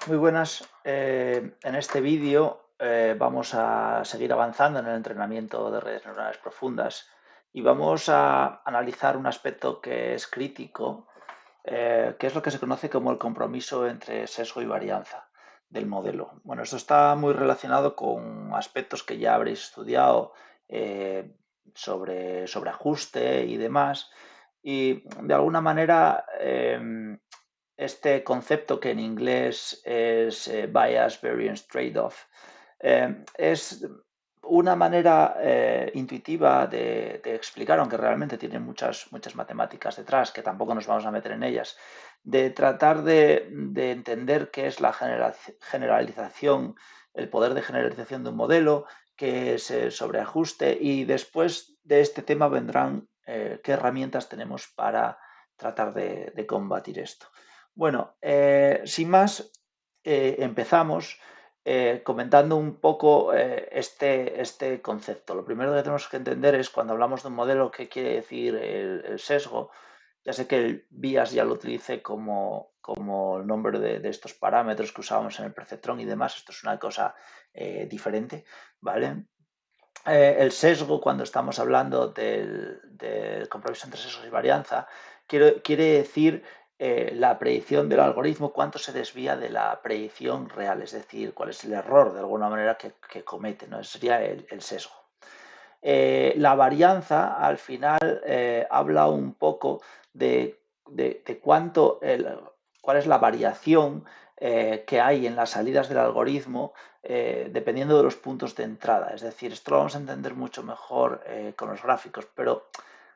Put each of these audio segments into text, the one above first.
Muy buenas. En este vídeo vamos a seguir avanzando en el entrenamiento de redes neuronales profundas y vamos a analizar un aspecto que es crítico, que es lo que se conoce como el compromiso entre sesgo y varianza del modelo. Bueno, esto está muy relacionado con aspectos que ya habréis estudiado sobre ajuste y demás. Y de alguna manera este concepto que en inglés es Bias Variance Trade-off es una manera intuitiva de explicar, aunque realmente tiene muchas matemáticas detrás, que tampoco nos vamos a meter en ellas, de tratar de entender qué es la generalización, el poder de generalización de un modelo, qué es el sobreajuste, y después de este tema vendrán qué herramientas tenemos para tratar de combatir esto. Bueno, sin más, empezamos comentando un poco este concepto. Lo primero que tenemos que entender es cuando hablamos de un modelo, qué quiere decir el sesgo. Ya sé que el bias ya lo utilicé como el nombre de estos parámetros que usábamos en el perceptrón y demás. Esto es una cosa diferente, ¿vale? El sesgo, cuando estamos hablando del compromiso entre sesgos y varianza, quiere decir la predicción del algoritmo, cuánto se desvía de la predicción real, es decir, cuál es el error de alguna manera que comete, ¿no? Ese sería el sesgo. La varianza, al final, habla un poco de cuál es la variación que hay en las salidas del algoritmo dependiendo de los puntos de entrada. Es decir, esto lo vamos a entender mucho mejor con los gráficos, pero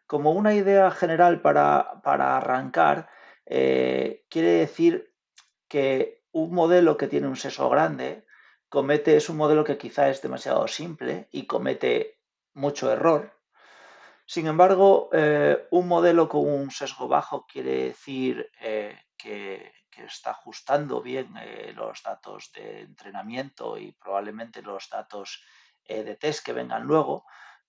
como una idea general para arrancar, quiere decir que un modelo que tiene un sesgo grande es un modelo que quizá es demasiado simple y comete mucho error. Sin embargo, un modelo con un sesgo bajo quiere decir que está ajustando bien los datos de entrenamiento y probablemente los datos de test que vengan luego,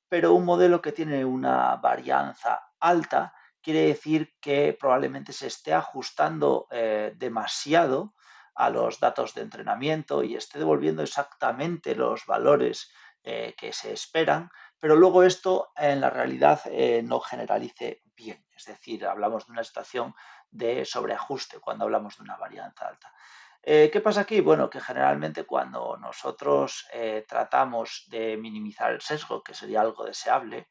pero un modelo que tiene una varianza alta quiere decir que probablemente se esté ajustando demasiado a los datos de entrenamiento y esté devolviendo exactamente los valores que se esperan, pero luego esto en la realidad no generalice bien. Es decir, hablamos de una situación de sobreajuste cuando hablamos de una varianza alta. ¿Qué pasa aquí? Bueno, que generalmente cuando nosotros tratamos de minimizar el sesgo, que sería algo deseable,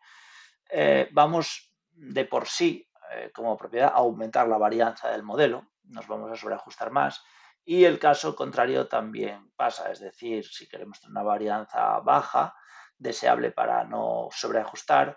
vamos de por sí, como propiedad, a aumentar la varianza del modelo, nos vamos a sobreajustar más, y el caso contrario también pasa, es decir, si queremos tener una varianza baja, deseable para no sobreajustar,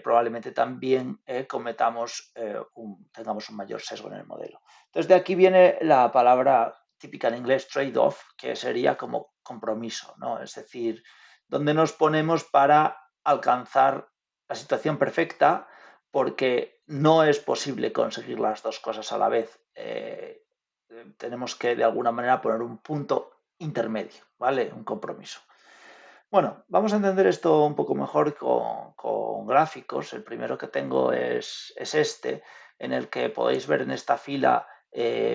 probablemente también tengamos un mayor sesgo en el modelo. Entonces de aquí viene la palabra típica en inglés trade-off, que sería como compromiso, ¿no? Es decir, donde nos ponemos para alcanzar la situación perfecta porque no es posible conseguir las dos cosas a la vez. Tenemos que de alguna manera poner un punto intermedio, ¿vale? Un compromiso. Bueno, vamos a entender esto un poco mejor con gráficos. El primero que tengo es este, en el que podéis ver en esta fila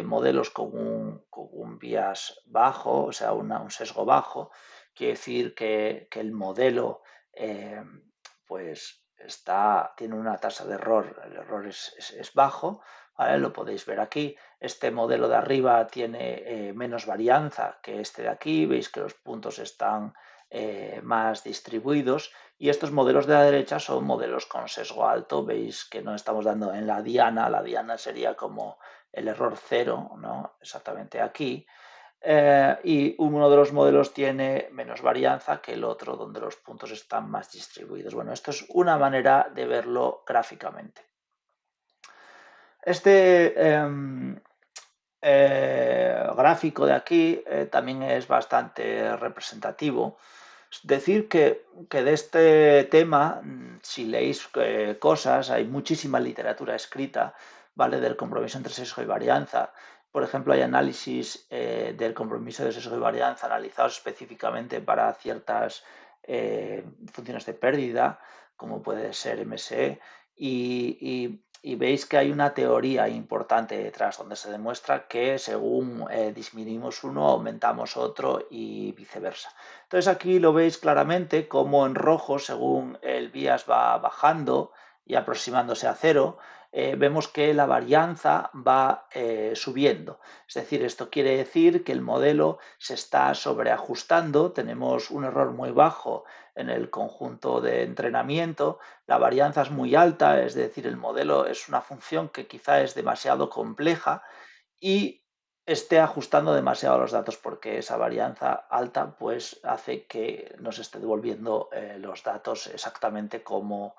modelos con un bias bajo, o sea, un sesgo bajo. Quiere decir que el modelo eh, pues tiene una tasa de error, el error es bajo, ¿vale? Lo podéis ver aquí. Este modelo de arriba tiene menos varianza que este de aquí, veis que los puntos están más distribuidos, y estos modelos de la derecha son modelos con sesgo alto. Veis que no estamos dando en la diana sería como el error cero, ¿no? Exactamente aquí. Y uno de los modelos tiene menos varianza que el otro, donde los puntos están más distribuidos. Bueno, esto es una manera de verlo gráficamente. Este gráfico de aquí también es bastante representativo. Es decir, que de este tema, si leéis cosas, hay muchísima literatura escrita, ¿vale? Del compromiso entre sesgo y varianza. Por ejemplo, hay análisis del compromiso de sesgo y varianza analizados específicamente para ciertas funciones de pérdida, como puede ser MSE, y y veis que hay una teoría importante detrás donde se demuestra que según disminuimos uno aumentamos otro y viceversa. Entonces aquí lo veis claramente como en rojo, según el bias va bajando y aproximándose a cero, vemos que la varianza va subiendo. Es decir, esto quiere decir que el modelo se está sobreajustando, tenemos un error muy bajo en el conjunto de entrenamiento, la varianza es muy alta, es decir, el modelo es una función que quizá es demasiado compleja y esté ajustando demasiado los datos porque esa varianza alta pues hace que nos esté devolviendo los datos exactamente como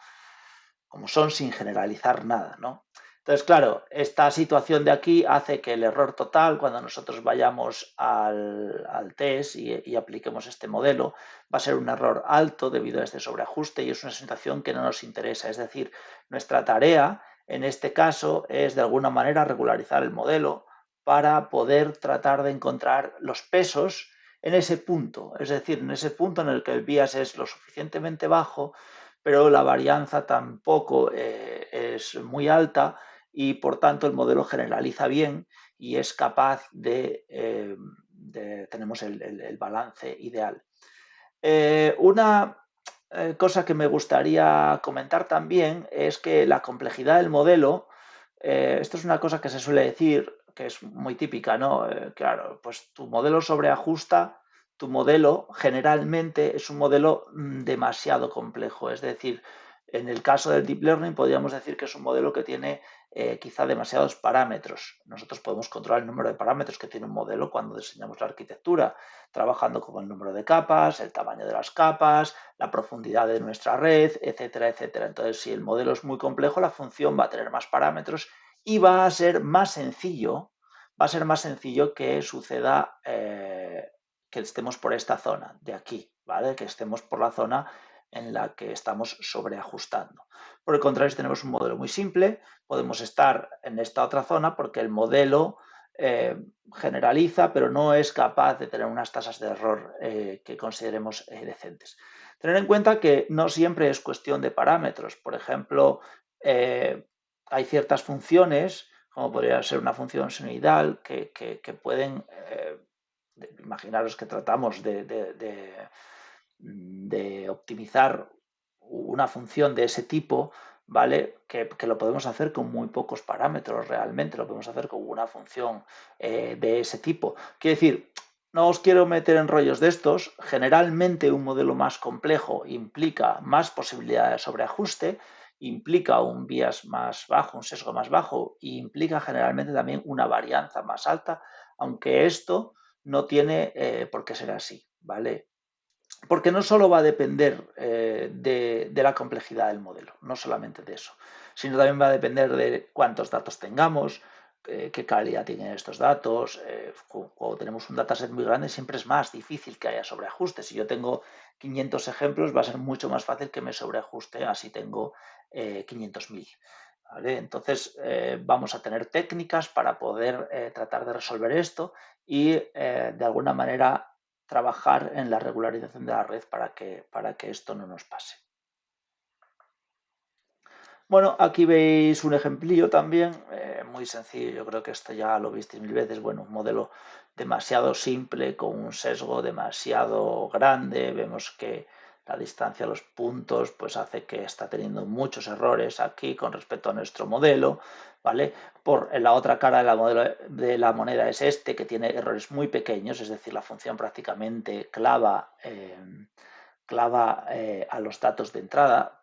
son sin generalizar nada, ¿no? Entonces, claro, esta situación de aquí hace que el error total, cuando nosotros vayamos al test y apliquemos este modelo, va a ser un error alto debido a este sobreajuste y es una situación que no nos interesa. Es decir, nuestra tarea en este caso es de alguna manera regularizar el modelo para poder tratar de encontrar los pesos en ese punto, es decir, en ese punto en el que el bias es lo suficientemente bajo pero la varianza tampoco es muy alta y por tanto el modelo generaliza bien y es capaz tenemos el balance ideal. Una cosa que me gustaría comentar también es que la complejidad del modelo, esto es una cosa que se suele decir, que es muy típica, ¿no? Claro, pues tu modelo sobreajusta, tu modelo generalmente es un modelo demasiado complejo, es decir, en el caso del Deep Learning podríamos decir que es un modelo que tiene quizá demasiados parámetros. Nosotros podemos controlar el número de parámetros que tiene un modelo cuando diseñamos la arquitectura, trabajando con el número de capas, el tamaño de las capas, la profundidad de nuestra red, etcétera, etcétera. Entonces, si el modelo es muy complejo, la función va a tener más parámetros y va a ser más sencillo que suceda que estemos por esta zona de aquí, ¿vale? Que estemos por la zona en la que estamos sobreajustando. Por el contrario, si tenemos un modelo muy simple, podemos estar en esta otra zona porque el modelo generaliza, pero no es capaz de tener unas tasas de error que consideremos decentes. Tener en cuenta que no siempre es cuestión de parámetros. Por ejemplo, hay ciertas funciones, como podría ser una función senoidal, que pueden, imaginaros que tratamos de optimizar una función de ese tipo, ¿vale? Que lo podemos hacer con muy pocos parámetros realmente, lo podemos hacer con una función de ese tipo. Quiero decir, no os quiero meter en rollos de estos, generalmente un modelo más complejo implica más posibilidad de sobreajuste, implica un bias más bajo, un sesgo más bajo e implica generalmente también una varianza más alta, aunque esto no tiene por qué ser así, ¿vale? Porque no solo va a depender de la complejidad del modelo, no solamente de eso, sino también va a depender de cuántos datos tengamos, qué calidad tienen estos datos. Cuando tenemos un dataset muy grande siempre es más difícil que haya sobreajustes. Si yo tengo 500 ejemplos va a ser mucho más fácil que me sobreajuste así tengo 500.000. ¿Vale? Entonces vamos a tener técnicas para poder tratar de resolver esto y de alguna manera trabajar en la regularización de la red para que esto no nos pase. Bueno, aquí veis un ejemplillo también, muy sencillo, yo creo que esto ya lo visteis mil veces, bueno, un modelo demasiado simple, con un sesgo demasiado grande, vemos que la distancia a los puntos pues hace que está teniendo muchos errores aquí con respecto a nuestro modelo, ¿vale? En la otra cara de la moneda es este, que tiene errores muy pequeños, es decir, la función prácticamente clava a los datos de entrada,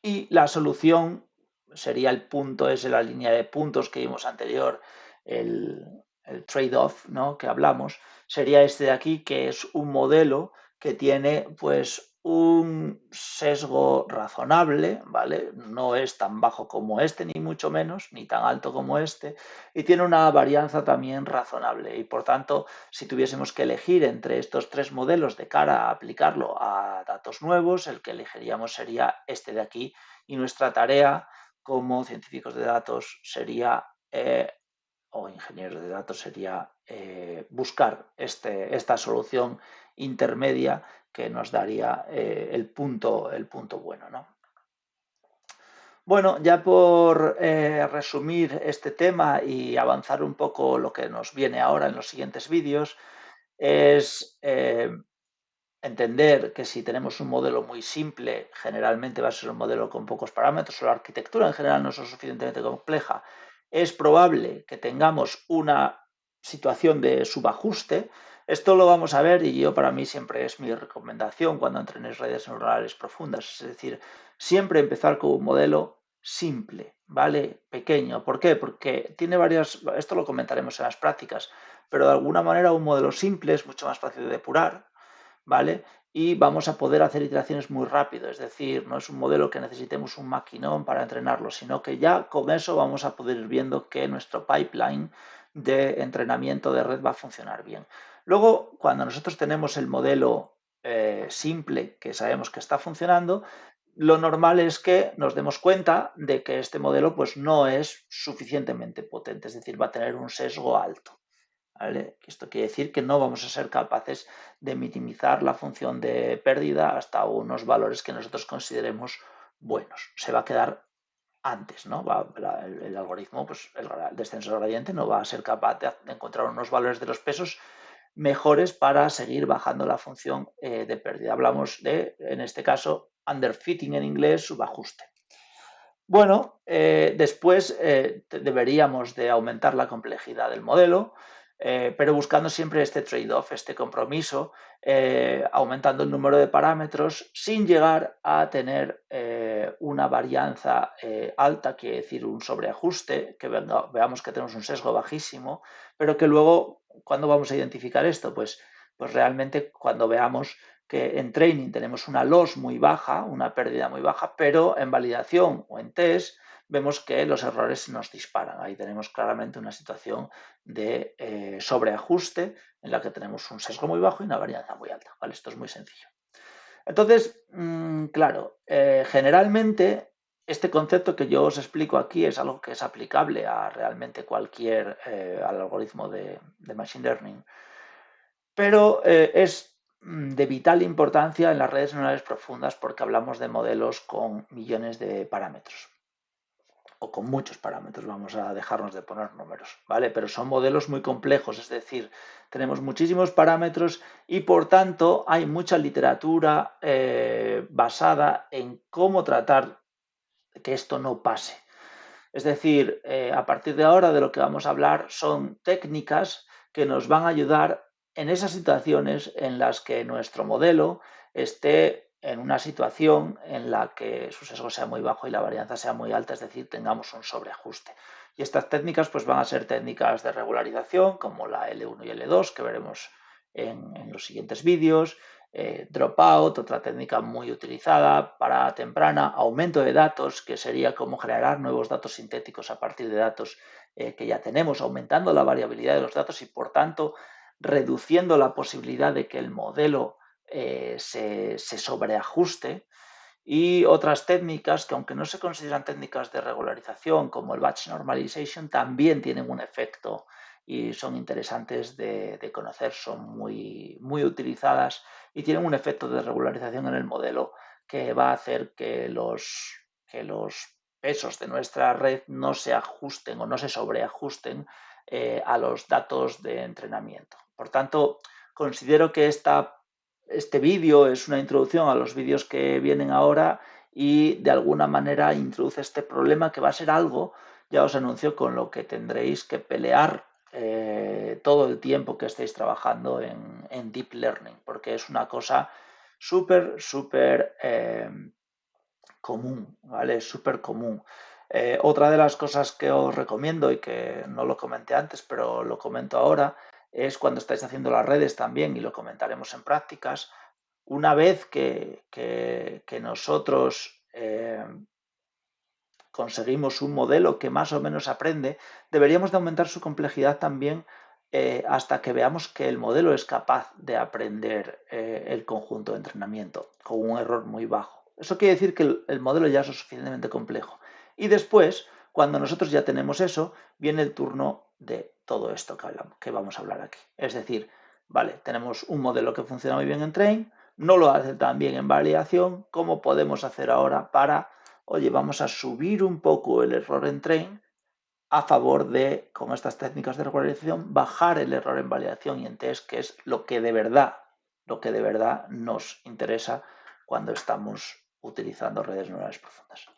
y la solución sería el punto, es la línea de puntos que vimos anterior, el trade-off, ¿no? Que hablamos, sería este de aquí, que es un modelo que tiene pues un sesgo razonable, ¿vale? No es tan bajo como este, ni mucho menos, ni tan alto como este, y tiene una varianza también razonable. Y por tanto, si tuviésemos que elegir entre estos tres modelos de cara a aplicarlo a datos nuevos, el que elegiríamos sería este de aquí, y nuestra tarea como científicos de datos sería o ingenieros de datos sería buscar esta solución intermedia que nos daría el punto bueno, ¿no? Bueno, ya por resumir este tema y avanzar un poco lo que nos viene ahora en los siguientes vídeos, es entender que si tenemos un modelo muy simple, generalmente va a ser un modelo con pocos parámetros, o la arquitectura en general no es lo suficientemente compleja, es probable que tengamos una situación de subajuste. Esto lo vamos a ver y yo, para mí, siempre es mi recomendación cuando entrenéis redes neuronales profundas, es decir, siempre empezar con un modelo simple, ¿vale? Pequeño. ¿Por qué? Porque tiene varias, esto lo comentaremos en las prácticas, pero de alguna manera un modelo simple es mucho más fácil de depurar, ¿vale? Y vamos a poder hacer iteraciones muy rápido, es decir, no es un modelo que necesitemos un maquinón para entrenarlo, sino que ya con eso vamos a poder ir viendo que nuestro pipeline de entrenamiento de red va a funcionar bien. Luego, cuando nosotros tenemos el modelo simple que sabemos que está funcionando, lo normal es que nos demos cuenta de que este modelo pues no es suficientemente potente, es decir, va a tener un sesgo alto. ¿Vale? Esto quiere decir que no vamos a ser capaces de minimizar la función de pérdida hasta unos valores que nosotros consideremos buenos. Se va a quedar antes, ¿no? El algoritmo, pues el descenso gradiente no va a ser capaz de encontrar unos valores de los pesos mejores para seguir bajando la función de pérdida. Hablamos de, en este caso, underfitting en inglés, subajuste. Bueno, después deberíamos de aumentar la complejidad del modelo, pero buscando siempre este trade-off, este compromiso, aumentando el número de parámetros sin llegar a tener una varianza alta, quiere decir un sobreajuste, que veamos que tenemos un sesgo bajísimo, pero que luego, ¿cuándo vamos a identificar esto? Pues realmente cuando veamos que en training tenemos una loss muy baja, una pérdida muy baja, pero en validación o en test vemos que los errores nos disparan. Ahí tenemos claramente una situación de sobreajuste en la que tenemos un sesgo muy bajo y una varianza muy alta. ¿Vale? Esto es muy sencillo. Entonces, claro, generalmente este concepto que yo os explico aquí es algo que es aplicable a realmente cualquier al algoritmo de Machine Learning, pero es de vital importancia en las redes neuronales profundas porque hablamos de modelos con millones de parámetros o con muchos parámetros, vamos a dejarnos de poner números, ¿vale? Pero son modelos muy complejos, es decir, tenemos muchísimos parámetros y por tanto hay mucha literatura basada en cómo tratar que esto no pase. Es decir, a partir de ahora de lo que vamos a hablar son técnicas que nos van a ayudar en esas situaciones en las que nuestro modelo esté en una situación en la que su sesgo sea muy bajo y la varianza sea muy alta, es decir, tengamos un sobreajuste. Y estas técnicas pues van a ser técnicas de regularización como la L1 y L2 que veremos en los siguientes vídeos, dropout, otra técnica muy utilizada para temprana, aumento de datos, que sería como generar nuevos datos sintéticos a partir de datos que ya tenemos, aumentando la variabilidad de los datos y por tanto reduciendo la posibilidad de que el modelo se sobreajuste. Y otras técnicas que, aunque no se consideran técnicas de regularización, como el batch normalization, también tienen un efecto y son interesantes de conocer, son muy utilizadas y tienen un efecto de regularización en el modelo que va a hacer que los pesos de nuestra red no se ajusten o no se sobreajusten a los datos de entrenamiento. Por tanto, considero que este vídeo es una introducción a los vídeos que vienen ahora y de alguna manera introduce este problema que va a ser algo, ya os anuncio, con lo que tendréis que pelear todo el tiempo que estéis trabajando en Deep Learning, porque es una cosa súper común, ¿vale? Es súper común. Otra de las cosas que os recomiendo y que no lo comenté antes, pero lo comento ahora, es cuando estáis haciendo las redes también, y lo comentaremos en prácticas, una vez que nosotros conseguimos un modelo que más o menos aprende, deberíamos de aumentar su complejidad también hasta que veamos que el modelo es capaz de aprender el conjunto de entrenamiento con un error muy bajo. Eso quiere decir que el modelo ya es lo suficientemente complejo. Y después, cuando nosotros ya tenemos eso, viene el turno de todo esto que vamos a hablar aquí. Es decir, vale, tenemos un modelo que funciona muy bien en train, no lo hace tan bien en validación, ¿cómo podemos hacer ahora para oye, vamos a subir un poco el error en train a favor de, con estas técnicas de regularización, bajar el error en validación y en test, que es lo que de verdad nos interesa cuando estamos utilizando redes neuronales profundas.